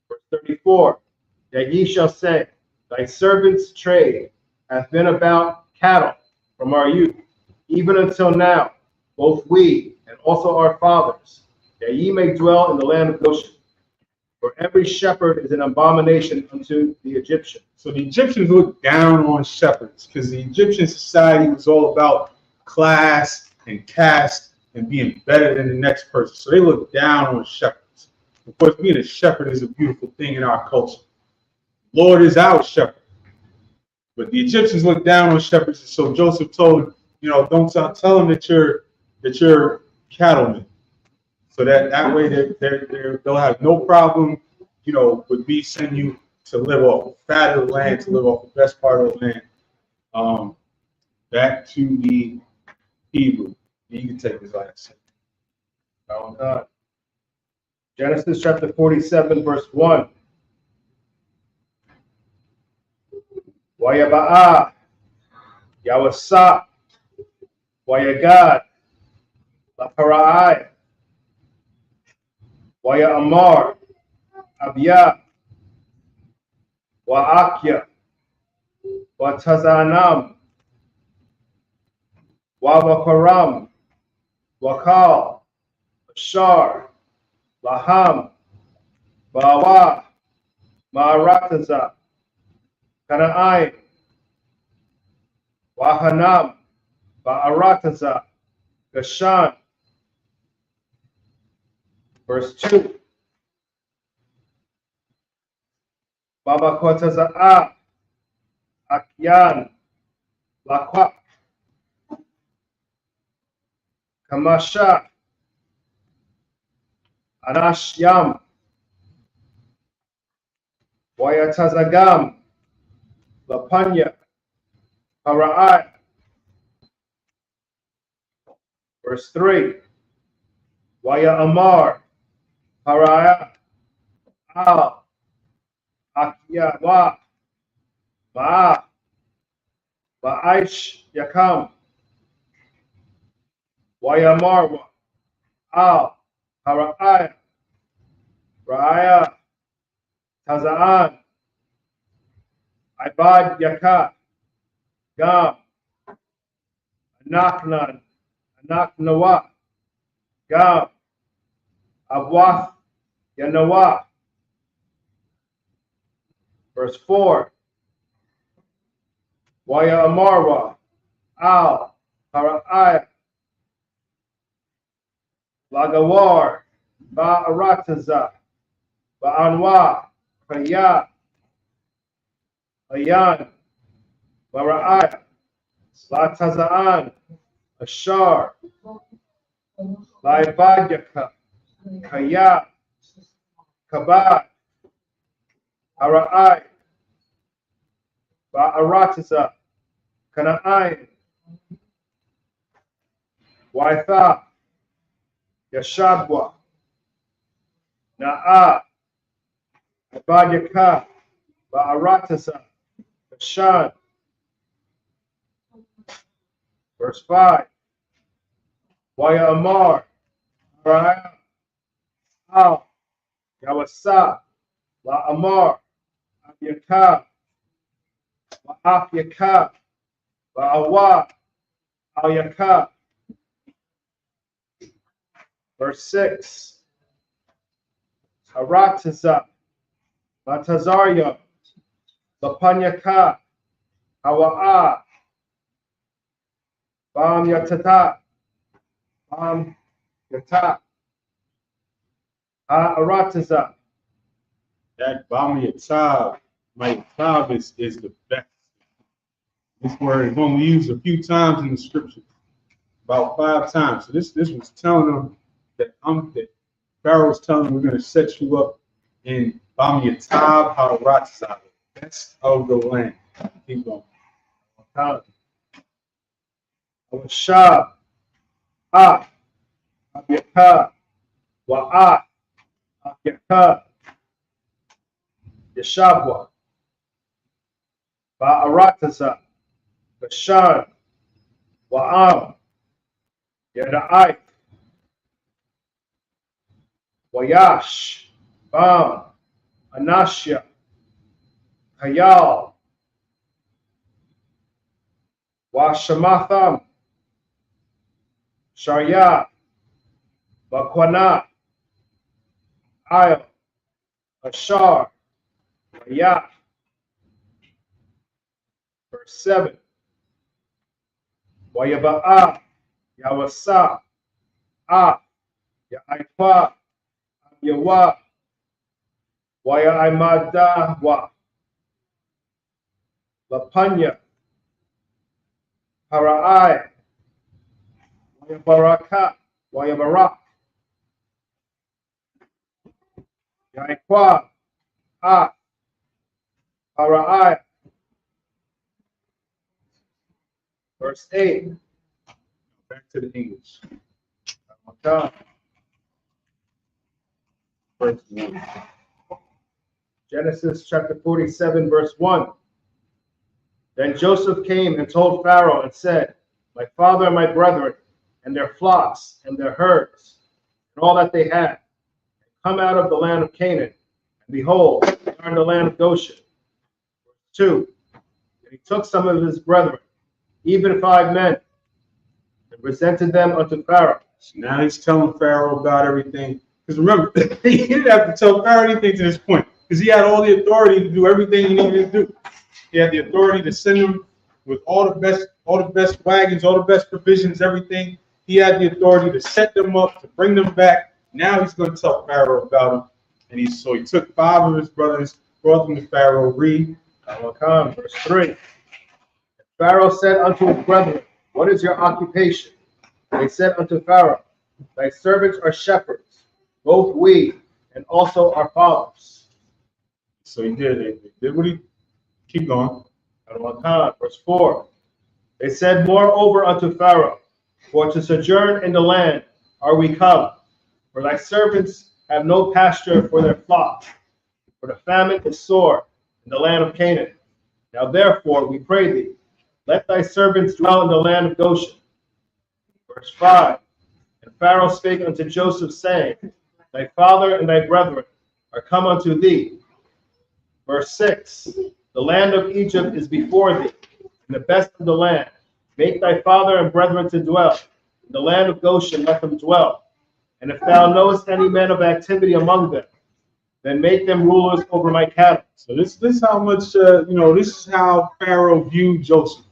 S3: Verse 34. That ye shall say, thy servant's trade hath been about cattle from our youth, even until now, both we and also our fathers, that ye may dwell in the land of Goshen. For every shepherd is an abomination unto the Egyptians.
S1: So the Egyptians looked down on shepherds because the Egyptian society was all about class and caste and being better than the next person. So they looked down on shepherds. Of course, being a shepherd is a beautiful thing in our culture. Lord is our shepherd. But the Egyptians looked down on shepherds, and so Joseph told them, don't tell them that you're cattlemen. So that way they'll have no problem, with me sending you to live off the fat of the land, to live off the best part of the land. Back to the Hebrew. You can take this last.
S3: Genesis chapter 47, verse 1. Wayaba'a, Yawasa, Wayagad, Lapara'ai, Waya Amar, Abya, Wa'akya, Watazanam, Wawakaram, Wakal, Ashar, Laham, Bawa, Ma'arataza, Kana'ain, Wahanam, Ba'arataza, Gashan. Verse 2. Babakotaza'a, Akyan, Lakwak, Kamasha, Anashyam, Wayatazagam, Lapanya, Para'ai. Verse 3. Waya Amar, Para'ai, Al, Akya, Wa, Ma'a, Ba'aish, Yakam, Waya Marwa, Al, Para'ai, Ra'aya, Taza'an, Ibad Yakat, Gam, Anaknan, Anaknawa, Gam, Abwath, Yanawa. Verse 4. Waya Amarwa, Al, Para'ai, Lagawar, Ba'arataza, Ba'anwa, Kaya, Ayan, Bara'ai, Lataza'an, Ashar, Laibadyaka, Kaya, Kabad, Ara'ai, Ba'arataza, Kana'ain, Waitha, Yashabwa, Na'a, Abadyaka, Ba'arataza, Kashan. Verse 5. Waya Amar, Ra'aya, Al, Yawasa, La Amar, Abyaka, Wa'afyaka, Ba'awa, Al-Yaka. Verse 6. Arataza, Matazarya, Lapanyaka, Hawa'a, Bam Yatata, Bam Yata, Arataza.
S1: That Bamiyatab, my tab is the best. This word is only used a few times in the scripture, about 5 times. So this was telling them that Pharaoh's telling them we're going to set you up in Bamiyatab Haratzah, the best of the land. Keep going.
S3: Shab, Ah, Abyaka, Wa'a, Abyaka, Yeshabwa, Ba'arataza, Bashan, Wa'am, Yada'ai, Wayash, Bam, Anashya, Hayal, Washamatham, Sharyat, Bakwana, Ayel, Ashar, Ayat. Verse 7. Wayaba'a, Yawasa, Ah, Ya'aifa, Yawa, Waya'imadawa, Lapanya, Para'ai, Wayabaraka, Wayabarak, Ya'ikwa, Ah, Para'ai. Verse 8.
S1: Back to the English.
S3: Verse 1. Genesis chapter 47, verse 1. Then Joseph came and told Pharaoh and said, My father and my brethren, and their flocks and their herds, and all that they had, come out of the land of Canaan, and behold, they are in the land of Goshen. Verse 2. And he took some of his brethren, even 5 men, and presented them unto Pharaoh.
S1: So now he's telling Pharaoh about everything. Because remember, he didn't have to tell Pharaoh anything to this point. because he had all the authority to do everything he needed to do. He had the authority to send them with all the best wagons, all the best provisions, everything. He had the authority to set them up, to bring them back. Now he's going to tell Pharaoh about them. And he took 5 of his brothers, brought them to Pharaoh. Read.
S3: Verse 3. Pharaoh said unto his brethren, what is your occupation? They said unto Pharaoh, thy servants are shepherds, both we and also our fathers.
S1: So he did. They did what he. Keep going.
S3: Verse 4. They said moreover unto Pharaoh, for to sojourn in the land are we come, for thy servants have no pasture for their flock, for the famine is sore in the land of Canaan. Now therefore we pray thee, let thy servants dwell in the land of Goshen. Verse 5. And Pharaoh spake unto Joseph, saying, thy father and thy brethren are come unto thee. Verse 6. The land of Egypt is before thee, and the best of the land. Make thy father and brethren to dwell. In the land of Goshen let them dwell. And if thou knowest any men of activity among them, then make them rulers over my cattle.
S1: So this is how much this is how Pharaoh viewed Joseph.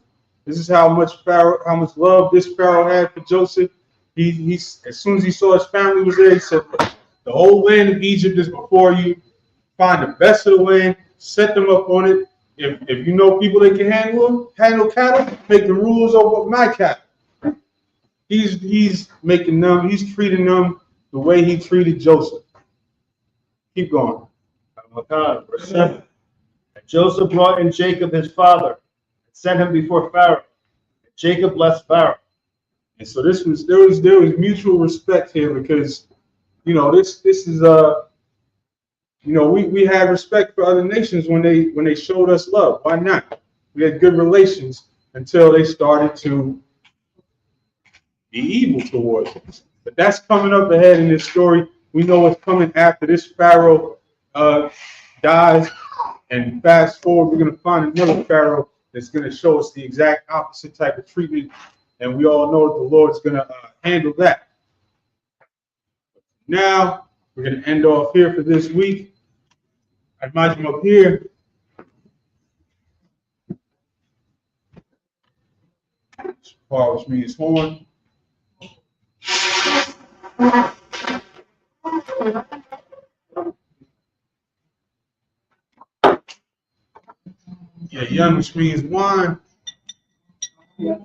S1: This is how much love this Pharaoh had for Joseph. He as soon as he saw his family was there, he said, the whole land of Egypt is before you. Find the best of the land, set them up on it. If you know people that can handle cattle, make them rulers over my cattle. He's treating them the way he treated Joseph. Keep going.
S3: Verse 7. And Joseph brought in Jacob his father, and sent him before Pharaoh. And Jacob blessed Pharaoh.
S1: And so there was mutual respect here, because this is we had respect for other nations when they showed us love. Why not? We had good relations until they started to be evil towards us. But that's coming up ahead in this story. We know what's coming after this Pharaoh dies. And fast forward, we're going to find another Pharaoh that's going to show us the exact opposite type of treatment. And we all know that the Lord's going to handle that. Now, we're going to end off here for this week. I might come up here. Which means horn. Yeah, young, which means wine. Yeah.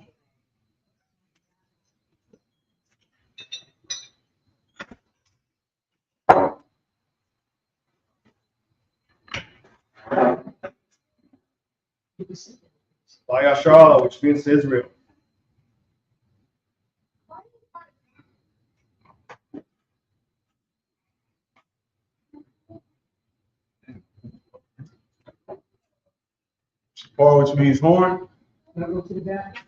S3: Bayashar, which means Israel.
S1: Or which means horn.
S2: Go to the back.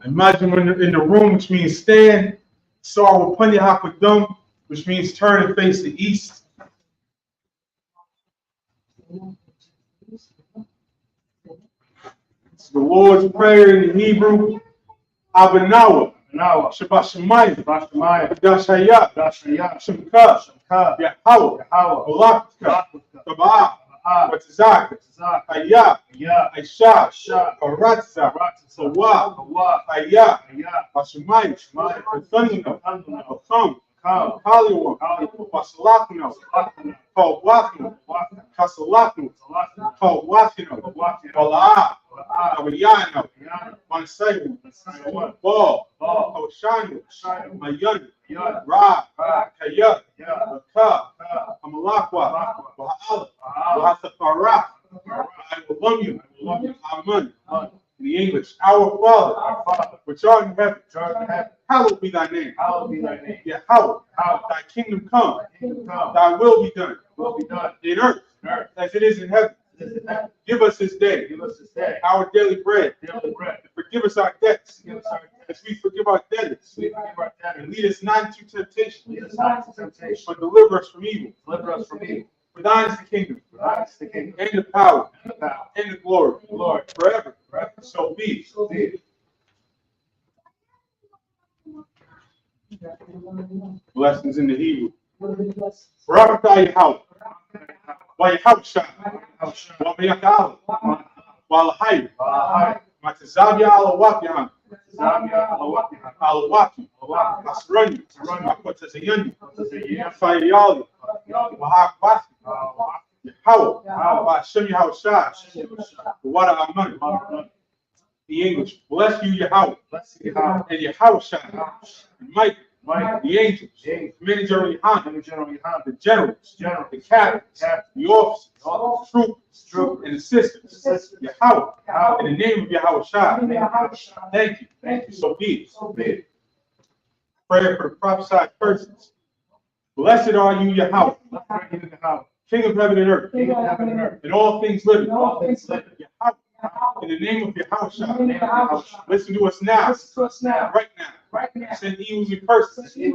S1: Imagine when you're in the room, which means stand. Saw Panya Hapadum, which means turn and face the east. It's the Lord's Prayer in Hebrew. Abanawa. Shabbat Shemayim. Dashaya. Shemka. Yahweh. Olakka. Tabah. Batizak. Hayah. Aisha. Karatza. Sawa. Hayah. Bashemayim. Bathunna. Bakam. Kaliwa. Basalakno. Kawakno. Kasalakno. Kawakno. Balaa. Awiyano. Mansayu. Ball. Oshanu. Mayan. Ra. Kaya. Ka. Amalakwa. Bahala. Bahasafara. I will love you. Amen. In the English, our Father, which art in heaven, hallowed be thy name. Yahweh, thy kingdom come, thy will be done, in earth as it is in heaven. Give us this day our daily bread, and forgive us our debts, as we forgive our debtors, and lead us not into temptation, but deliver us from evil. For thine is the kingdom, and the power, and the glory, forever. So be it. Blessings in the Hebrew.
S2: What are the blessings?
S1: Barakatah Yahweh. Wayahawshah. Wamayakal. Walahai. Matazavya Alawakyan. Alawaki. Asrani. Makotazayan. Fayali. Wahakwati. Yahweh. Hashem Yahushah. Wada Aman. The English. Bless you, Yahweh. And Yahushah. And Mike. The angels, Commander General Yohanan, the generals, the captains, the officers, troops, and assistants, Yahweh, in the name of Yahweh. Thank you. So be it. Prayer for the prophesied persons. Blessed are you, Yahweh, King of heaven and earth, and all things living. Yahweh, in the name of Yahweh. Listen to us now, right now. Send evils and curses, and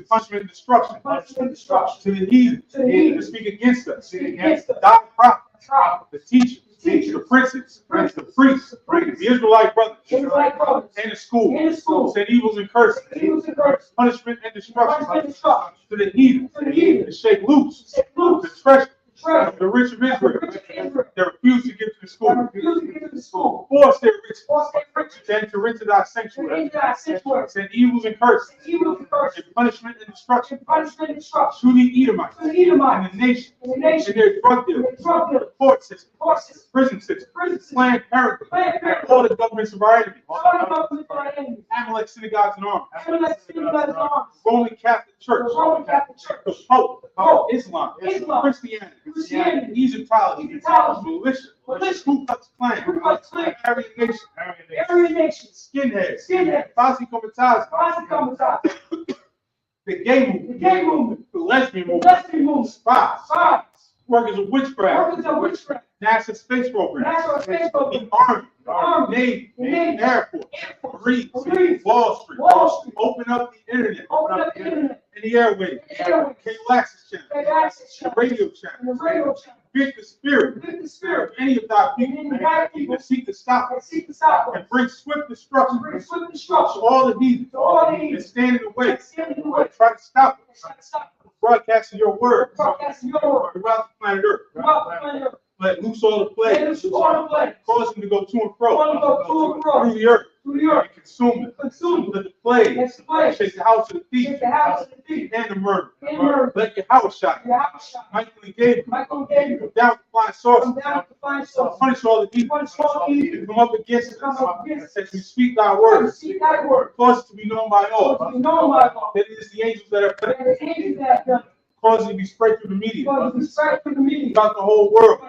S1: punishment and destruction to the heathen to speak against us, the dark prophets, the teachers, the princes, the priests, the Israelite brothers, and the school. Send evils and curses, punishment and destruction to the heathen to shake loose the treasure of the rich of Israel that refuse to give to the school. Force their riches to enter into thy sanctuary. Send evils and curses, and punishment and destruction to the Edomites and the nation and their drug dealers, the court system, prison system, Planned Parenthood, all the governments of our enemies, Amalek synagogues and arms, Roman Catholic Church, the Pope, Islam, Christianity, Egyptology, militia, Ku Klux Klan, Aryan Nation, skinheads, Posse Comitatus, the gay movement, the lesbian movement, spies, workers of witchcraft, NASA space program, the Army, Navy, Air Force, Marines, Wall Street, open up the internet, and the airwaves, cable access channel, radio channel, get the spirit of any of thy people that seek to stop us and bring swift destruction to all the heathens and stand in the way and try to stop us. Broadcasting your word throughout the planet Earth. Let loose all the plagues. Cause them to go to and fro through the earth and consume it. Let the plagues shake the house of the thief and the murder. Let Yahweh Michael and Gabriel go down to find sources. Punish all the evil that come up against us as we speak thy words. Cause it to be known by all that it is the angels that are present. Cause it to be spread through the media throughout the whole world.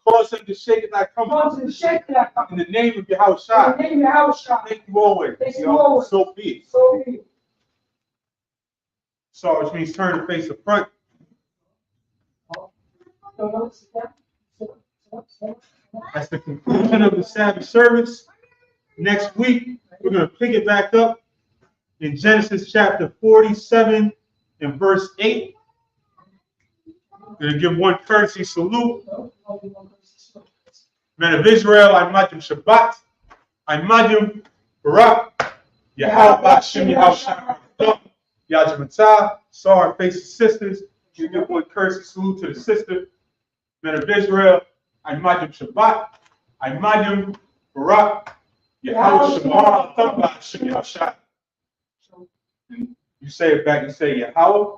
S1: Cause them to shake it like comfort. In the name of Yahweh. Thank you always. So be it. So which means turn to face the front. That's the conclusion of the Sabbath service. Next week, we're going to pick it back up in Genesis chapter 47 and verse 8. Going to give one courtesy salute. Men of Israel, I Madim Shabbat, I Madim Barak, Yahweh Hashem Yahushua, Yajmatah, saw our faces sisters. You give one courtesy salute to the sister. Men of Israel, I Madim Shabbat, I Madim Barak, Yahweh Shemar Al Hashem Yahushua. You say it back, you say Yahweh.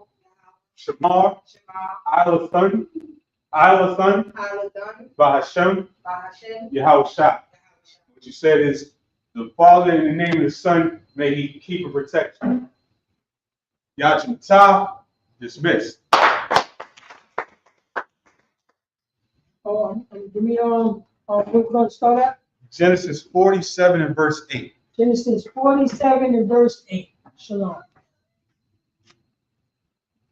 S1: Shamar, Alathan, Bahashem, Yahushua. What you said is, the Father, in the name of the Son, may He keep and protect you. Yajmatah, dismissed.
S2: Give me where we're going to start at?
S1: Genesis 47 and verse 8.
S2: Genesis 47 and verse 8. Shalom.